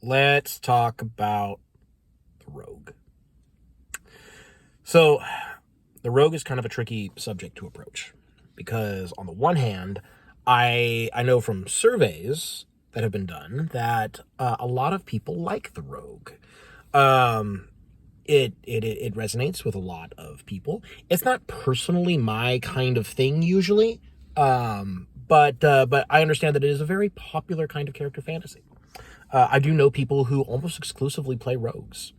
let's talk about the rogue. So, the rogue is kind of a tricky subject to approach because, on the one hand, I know from surveys that have been done that a lot of people like the rogue. It resonates with a lot of people. It's not personally my kind of thing usually, but I understand that it is a very popular kind of character fantasy. I do know people who almost exclusively play rogues.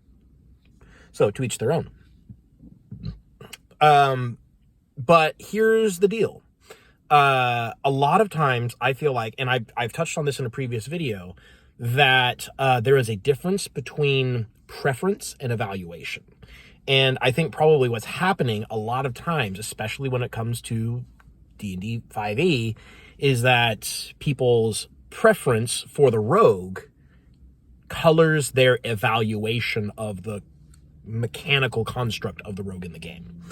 So to each their own. But here's the deal. A lot of times I feel like, and I've touched on this in a previous video, that there is a difference between preference and evaluation. And I think probably what's happening a lot of times, especially when it comes to D&D 5e, is that people's preference for the rogue colors their evaluation of the mechanical construct of the rogue in the game.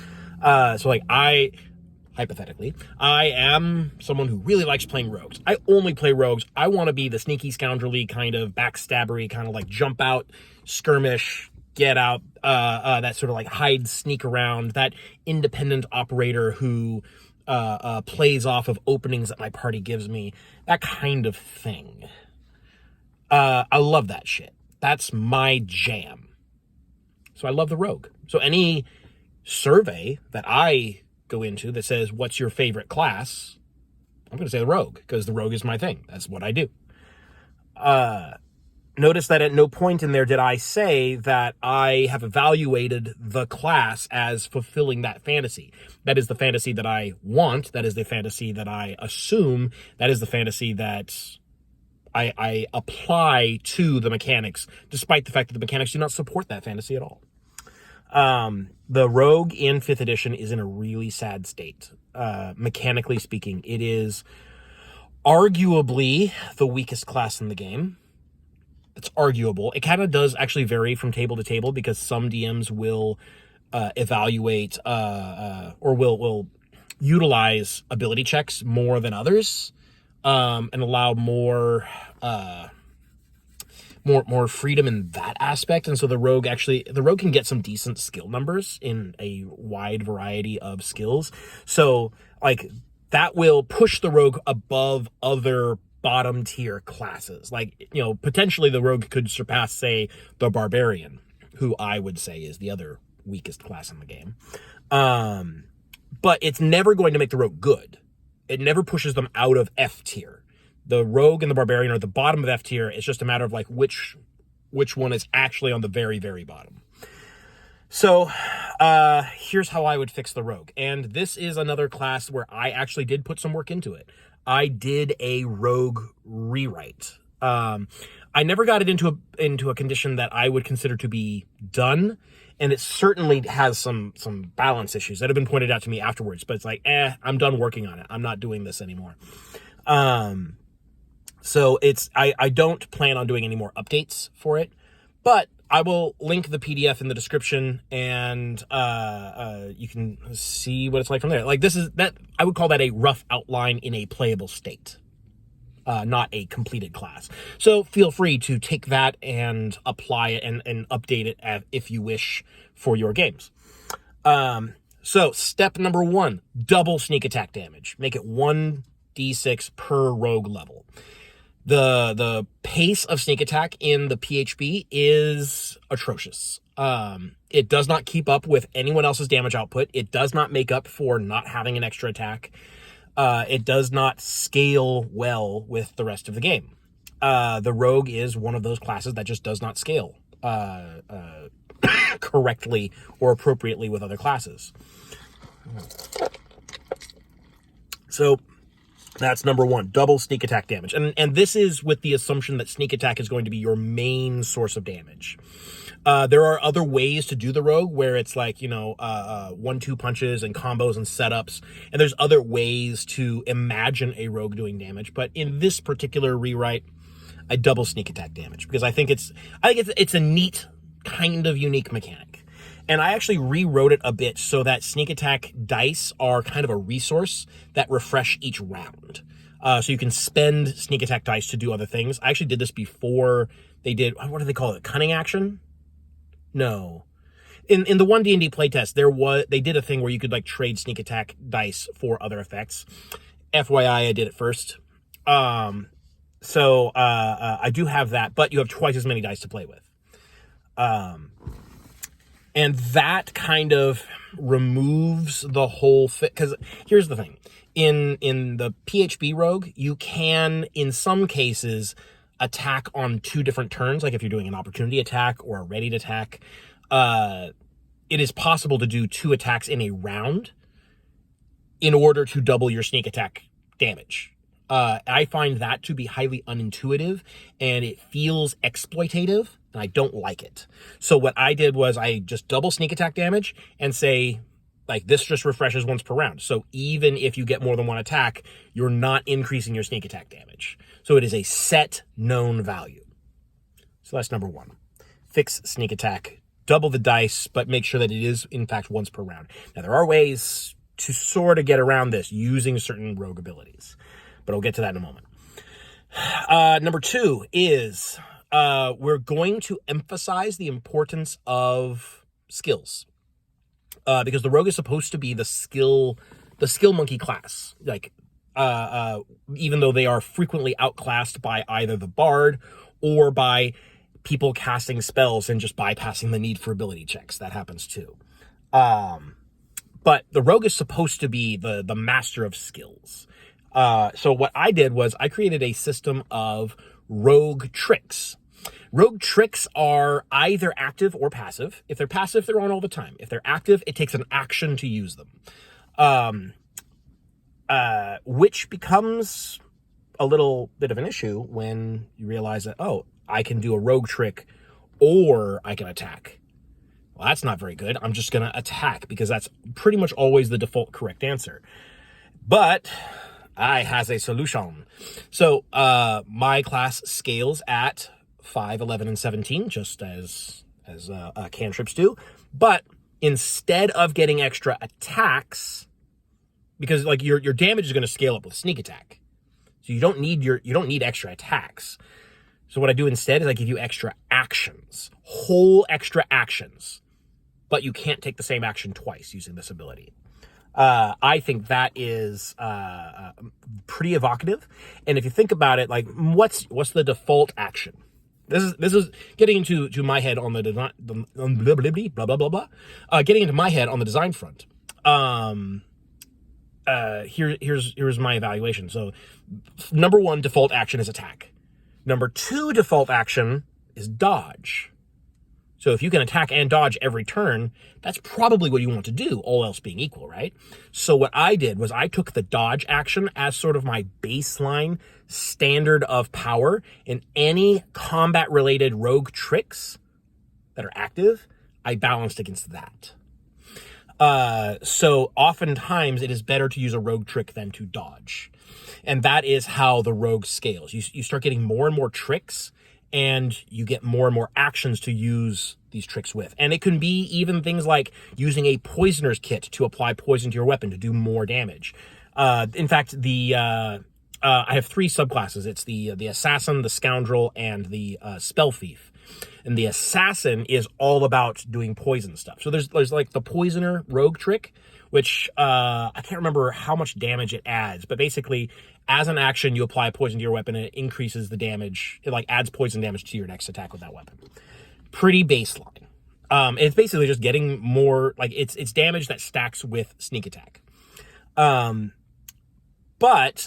So like hypothetically, I am someone who really likes playing rogues. I only play rogues. I want to be the sneaky, scoundrelly kind of backstabbery, kind of like jump out, skirmish, get out, that sort of like hide, sneak around, that independent operator who plays off of openings that my party gives me, that kind of thing. I love that shit. That's my jam. So I love the rogue. So any survey that I go into that says, what's your favorite class? I'm going to say the rogue, because the rogue is my thing. That's what I do. Notice that at no point in there did I say that I have evaluated the class as fulfilling that fantasy. That is the fantasy that I want. That is the fantasy that I assume. That is the fantasy that I apply to the mechanics, despite the fact that the mechanics do not support that fantasy at all. The rogue in 5th edition is in a really sad state. Mechanically speaking, it is arguably the weakest class in the game. It's arguable. It kind of does actually vary from table to table because some DMs will evaluate or will utilize ability checks more than others, and allow more freedom in that aspect. And so the rogue can get some decent skill numbers in a wide variety of skills. So like that will push the rogue above other bottom tier classes. Like, you know, potentially the rogue could surpass, say, the barbarian, who I would say is the other weakest class in the game. But it's never going to make the rogue good. It never pushes them out of F tier. The rogue and the barbarian are at the bottom of F tier. It's just a matter of like which one is actually on the very, very bottom. So here's how I would fix the rogue. And this is another class where I actually did put some work into it. I did a rogue rewrite. I never got it into a condition that I would consider to be done. And it certainly has some balance issues that have been pointed out to me afterwards. But it's like, I'm done working on it. I'm not doing this anymore. So I don't plan on doing any more updates for it, but I will link the PDF in the description, and you can see what it's like from there. Like I would call that a rough outline in a playable state, not a completed class. So feel free to take that and apply it and update it if you wish for your games. So step number 1, double sneak attack damage. Make it 1d6 per rogue level. The pace of sneak attack in the PHB is atrocious. It does not keep up with anyone else's damage output. It does not make up for not having an extra attack. It does not scale well with the rest of the game. The rogue is one of those classes that just does not scale correctly or appropriately with other classes. So that's number 1, double sneak attack damage. And this is with the assumption that sneak attack is going to be your main source of damage. There are other ways to do the rogue where it's like, 1-2 punches and combos and setups. And there's other ways to imagine a rogue doing damage. But in this particular rewrite, I double sneak attack damage because I think it's a neat kind of unique mechanic. And I actually rewrote it a bit so that sneak attack dice are kind of a resource that refresh each round. So you can spend sneak attack dice to do other things. I actually did this before they did, what do they call it? Cunning action? No. In the one D&D playtest, they did a thing where you could like trade sneak attack dice for other effects. FYI, I did it first. So I do have that, but you have twice as many dice to play with. And that kind of removes the whole thing. Because here's the thing. In the PHB rogue, you can, in some cases, attack on 2 different turns. Like if you're doing an opportunity attack or a ready attack, it is possible to do 2 attacks in a round in order to double your sneak attack damage. I find that to be highly unintuitive, and it feels exploitative, and I don't like it. So what I did was I just double sneak attack damage and say, like, this just refreshes once per round. So even if you get more than 1 attack, you're not increasing your sneak attack damage. So it is a set known value. So that's number 1. Fix sneak attack, double the dice, but make sure that it is, in fact, once per round. Now, there are ways to sort of get around this using certain rogue abilities, but I'll get to that in a moment. Number 2 is we're going to emphasize the importance of skills, because the rogue is supposed to be the skill monkey class. Like, even though they are frequently outclassed by either the bard or by people casting spells and just bypassing the need for ability checks. That happens too. But the rogue is supposed to be the master of skills. So what I did was I created a system of rogue tricks. Rogue tricks are either active or passive. If they're passive, they're on all the time. If they're active, it takes an action to use them. Which becomes a little bit of an issue when you realize that, oh, I can do a rogue trick or I can attack. Well, that's not very good. I'm just going to attack because that's pretty much always the default correct answer. But I has a solution. So my class scales at 5, 11, and 17, just as cantrips do. But instead of getting extra attacks, because like your damage is going to scale up with sneak attack, so you don't need extra attacks. So what I do instead is I give you extra actions, whole extra actions, but you can't take the same action twice using this ability. I think that is pretty evocative. And if you think about it, like what's the default action? This is getting into my head on the design, blah blah blah blah. Getting into my head on the design front. Here's my evaluation. So, number 1 default action is attack. Number 2 default action is dodge. So if you can attack and dodge every turn, that's probably what you want to do, all else being equal, right? So what I did was I took the dodge action as sort of my baseline standard of power, and any combat-related rogue tricks that are active, I balanced against that. So oftentimes it is better to use a rogue trick than to dodge. And that is how the rogue scales. You start getting more and more tricks, and you get more and more actions to use these tricks with. And it can be even things like using a poisoner's kit to apply poison to your weapon to do more damage. In fact, I have 3 subclasses. It's the assassin, the scoundrel, and the spell thief. And the assassin is all about doing poison stuff. So there's like the poisoner rogue trick, which I can't remember how much damage it adds, but basically as an action, you apply poison to your weapon and it increases the damage. It like adds poison damage to your next attack with that weapon. Pretty baseline. It's basically just getting more, like it's damage that stacks with sneak attack. But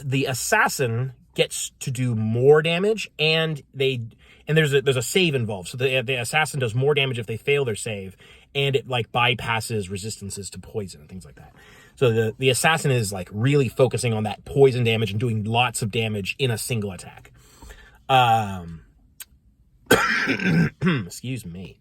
the assassin gets to do more damage, and there's a save involved. So the assassin does more damage if they fail their save, and it like bypasses resistances to poison and things like that. So the assassin is like really focusing on that poison damage and doing lots of damage in a single attack. Excuse me.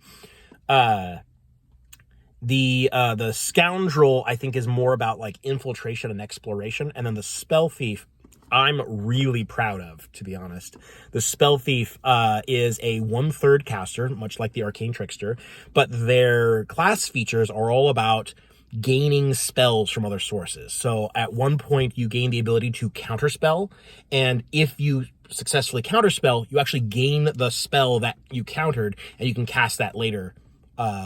The scoundrel, I think, is more about like infiltration and exploration, and then the spell thief, I'm really proud of, to be honest. The spell thief is a 1/3 caster, much like the arcane trickster, but their class features are all about gaining spells from other sources. So at one point, you gain the ability to counterspell, and if you successfully counterspell, you actually gain the spell that you countered, and you can cast that later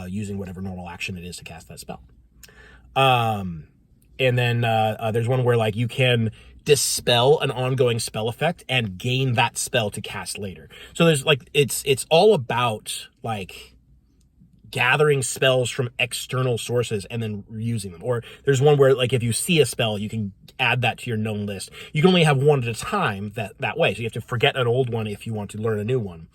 using whatever normal action it is to cast that spell. And then there's one where like you can dispel an ongoing spell effect and gain that spell to cast later. So there's like it's all about like gathering spells from external sources and then using them. Or there's one where like if you see a spell, you can add that to your known list. You can only have one at a time that way. So you have to forget an old one if you want to learn a new one.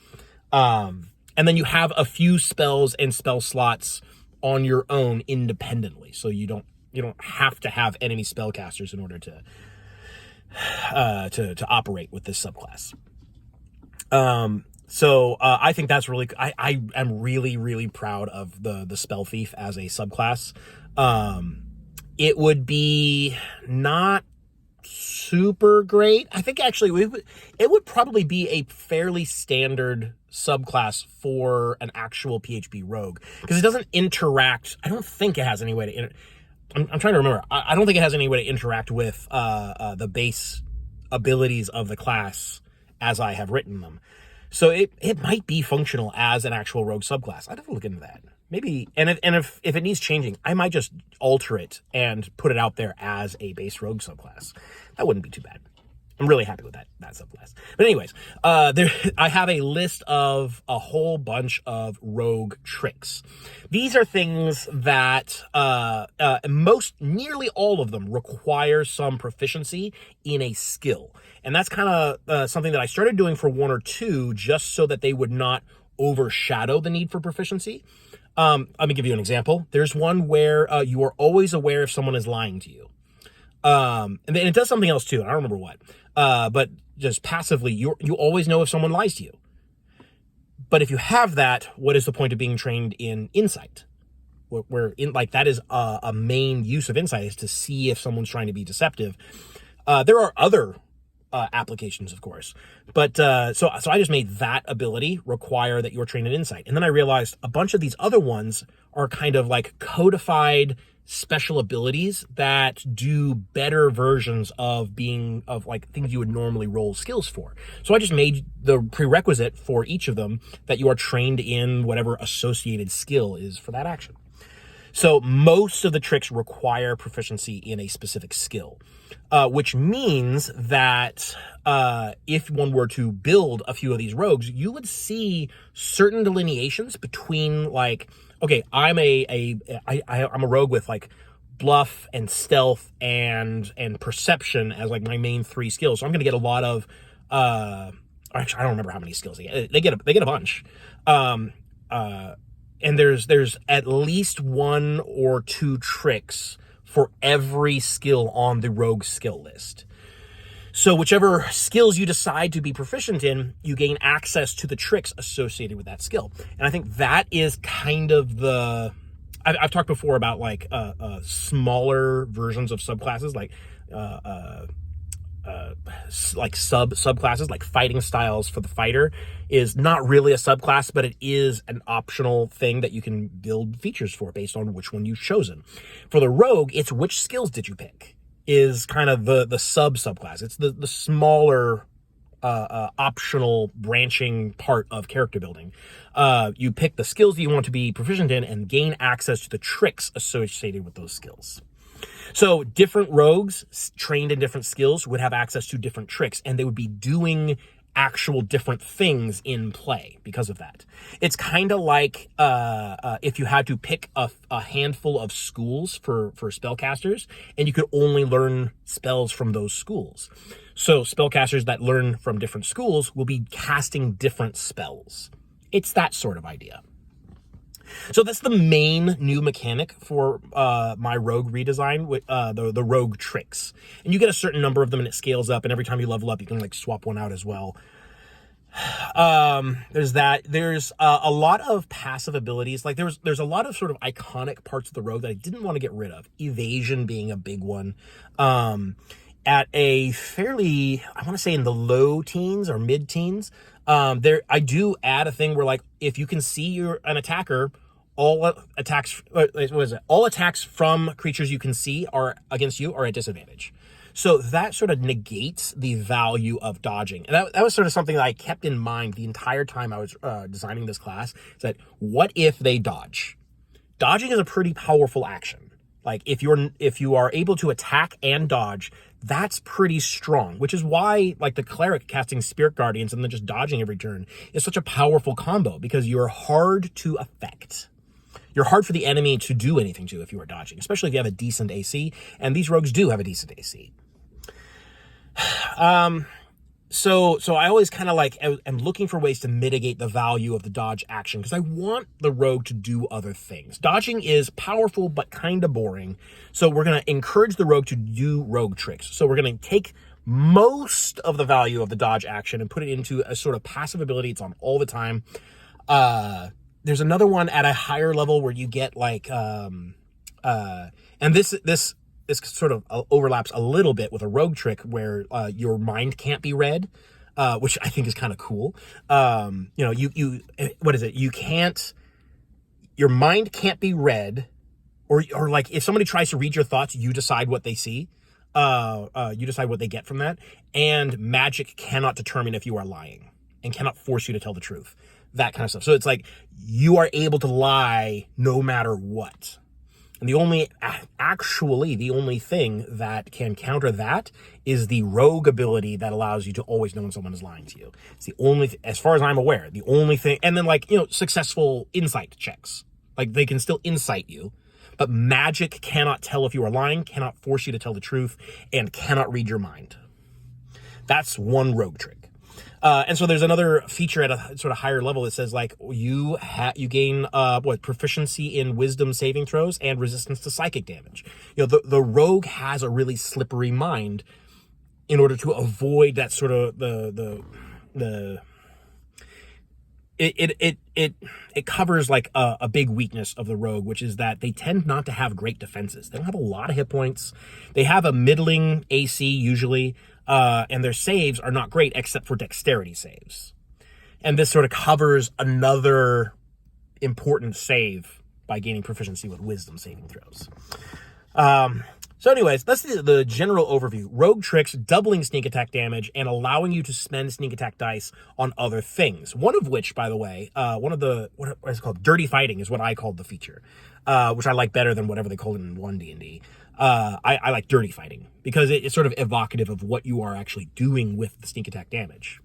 And then you have a few spells and spell slots on your own independently. So you don't have to have enemy spellcasters in order to operate with this subclass. So I think that's really, I am really, really proud of the Spell Thief as a subclass. It would be not super great. I think actually it would probably be a fairly standard subclass for an actual PHP rogue, because it doesn't interact. I don't think it has any way to I'm trying to remember. I don't think it has any way to interact with the base abilities of the class as I have written them. So it might be functional as an actual rogue subclass. I'd have to look into that. Maybe, and if it needs changing, I might just alter it and put it out there as a base rogue subclass. That wouldn't be too bad. I'm really happy with that subclass. But anyways, I have a list of a whole bunch of rogue tricks. These are things that nearly all of them require some proficiency in a skill. And that's kind of something that I started doing for one or two just so that they would not overshadow the need for proficiency. Let me give you an example. There's one where you are always aware if someone is lying to you. And then it does something else too. I don't remember what. But just passively, you always know if someone lies to you. But if you have that, what is the point of being trained in insight? Where that is a main use of insight, is to see if someone's trying to be deceptive. There are other applications, of course, but so I just made that ability require that you're trained in insight, and then I realized a bunch of these other ones are kind of like codified special abilities that do better versions of like things you would normally roll skills for. So I just made the prerequisite for each of them that you are trained in whatever associated skill is for that action. So most of the tricks require proficiency in a specific skill, which means that if one were to build a few of these rogues, you would see certain delineations between like, okay, I'm a rogue with like bluff and stealth and perception as like my main three skills. So I'm going to get a lot of actually I don't remember how many skills they get. They get a bunch. And there's at least one or two tricks for every skill on the rogue skill list. So whichever skills you decide to be proficient in, you gain access to the tricks associated with that skill. And I think that is kind of I've talked before about like smaller versions of subclasses, like subclasses, like fighting styles for the fighter is not really a subclass, but it is an optional thing that you can build features for based on which one you've chosen. For the rogue, it's which skills did you pick is kind of the subclass. It's the smaller optional branching part of character building. You pick the skills that you want to be proficient in and gain access to the tricks associated with those skills. So different rogues trained in different skills would have access to different tricks, and they would be doing actual different things in play because of that. It's kind of like if you had to pick a handful of schools for spellcasters, and you could only learn spells from those schools. So spellcasters that learn from different schools will be casting different spells. It's that sort of idea. So that's the main new mechanic for my rogue redesign, with the rogue tricks. And you get a certain number of them and it scales up, and every time you level up, you can like swap one out as well. There's that. There's a lot of passive abilities. Like there's a lot of sort of iconic parts of the rogue that I didn't want to get rid of. Evasion being a big one. At a fairly, I want to say in the low teens or mid teens, I do add a thing where like if you can see an attacker all attacks, what is it? All attacks from creatures you can see are against you are at disadvantage. So that sort of negates the value of dodging. And that was sort of something that I kept in mind the entire time I was designing this class. Is that what if they dodge? Dodging is a pretty powerful action. Like if you are able to attack and dodge, that's pretty strong, which is why like the cleric casting Spirit Guardians and then just dodging every turn is such a powerful combo, because you're hard to affect. You're hard for the enemy to do anything to if you are dodging, especially if you have a decent AC, and these rogues do have a decent AC. So I always kind of like am looking for ways to mitigate the value of the dodge action, because I want the rogue to do other things. Dodging is powerful but kind of boring, so we're going to encourage the rogue to do rogue tricks. So we're going to take most of the value of the dodge action and put it into a sort of passive ability. It's on all the time. There's another one at a higher level where you get like, and this sort of overlaps a little bit with a rogue trick where your mind can't be read, which I think is kind of cool. What is it? Your mind can't be read, or like if somebody tries to read your thoughts, you decide what they see. You decide what they get from that. And magic cannot determine if you are lying and cannot force you to tell the truth. That kind of stuff. So it's like you are able to lie no matter what. And the only thing that can counter that is the rogue ability that allows you to always know when someone is lying to you. It's the only, as far as I'm aware, the only thing. And then like, successful insight checks. Like they can still insight you, but magic cannot tell if you are lying, cannot force you to tell the truth, and cannot read your mind. That's one rogue trick. And so there's another feature at a sort of higher level that says like you gain proficiency in wisdom saving throws and resistance to psychic damage. The rogue has a really slippery mind in order to avoid that sort of it covers like a big weakness of the rogue, which is that they tend not to have great defenses. They don't have a lot of hit points. They have a middling AC usually. And their saves are not great except for dexterity saves. And this sort of covers another important save by gaining proficiency with wisdom saving throws. So anyways, that's the general overview. Rogue tricks, doubling sneak attack damage, and allowing you to spend sneak attack dice on other things. One of which, by the way, what is it called? Dirty fighting is what I called the feature, which I like better than whatever they called it in 1D&D. I like dirty fighting because it's sort of evocative of what you are actually doing with the sneak attack damage.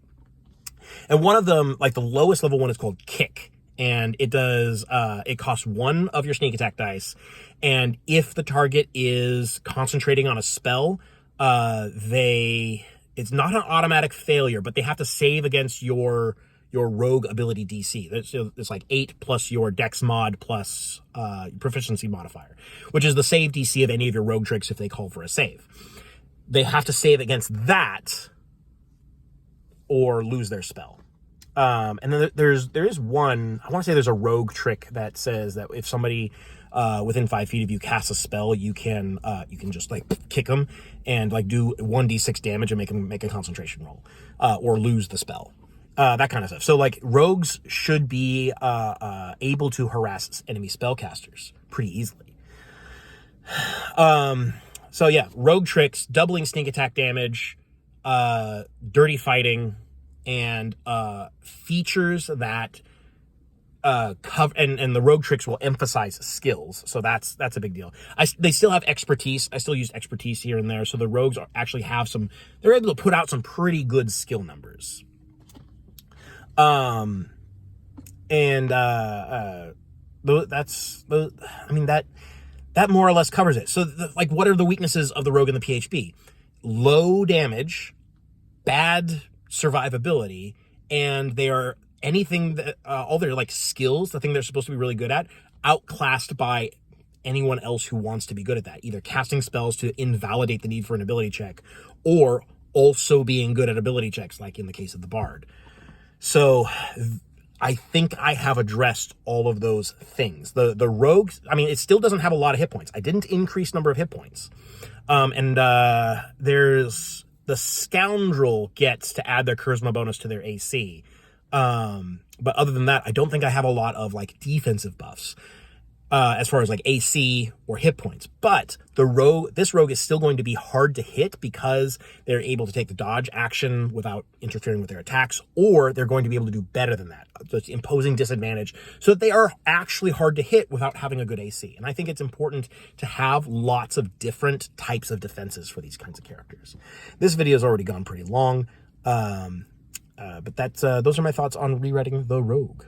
And one of them, like the lowest level one, is called kick. And it does, it costs one of your sneak attack dice. And if the target is concentrating on a spell, it's not an automatic failure, but they have to save against your rogue ability DC. It's like 8 plus your dex mod plus proficiency modifier, which is the save DC of any of your rogue tricks if they call for a save. They have to save against that or lose their spell. And then there is one, I want to say there's a rogue trick that says that if somebody within 5 feet of you casts a spell, you can just like kick them and like do 1d6 damage and make them make a concentration roll, or lose the spell. That kind of stuff. So like rogues should be able to harass enemy spellcasters pretty easily. So yeah, rogue tricks, doubling sneak attack damage, dirty fighting, and features that cover, and the rogue tricks will emphasize skills. So that's a big deal. They still have expertise. I still use expertise here and there. So the rogues actually have they're able to put out some pretty good skill numbers. That more or less covers it. So like, what are the weaknesses of the rogue in the PHB? Low damage, bad survivability, and they are anything that, all their like skills, the thing they're supposed to be really good at, outclassed by anyone else who wants to be good at that, either casting spells to invalidate the need for an ability check, or also being good at ability checks, like in the case of the Bard. So I think I have addressed all of those things. The rogue, I mean, it still doesn't have a lot of hit points. I didn't increase number of hit points. There's the Scoundrel gets to add their charisma bonus to their AC. But other than that, I don't think I have a lot of like defensive buffs. as far as like AC or hit points. But this rogue is still going to be hard to hit because they're able to take the dodge action without interfering with their attacks, or they're going to be able to do better than that. So it's imposing disadvantage so that they are actually hard to hit without having a good AC. And I think it's important to have lots of different types of defenses for these kinds of characters. This video has already gone pretty long, but those are my thoughts on rewriting the rogue.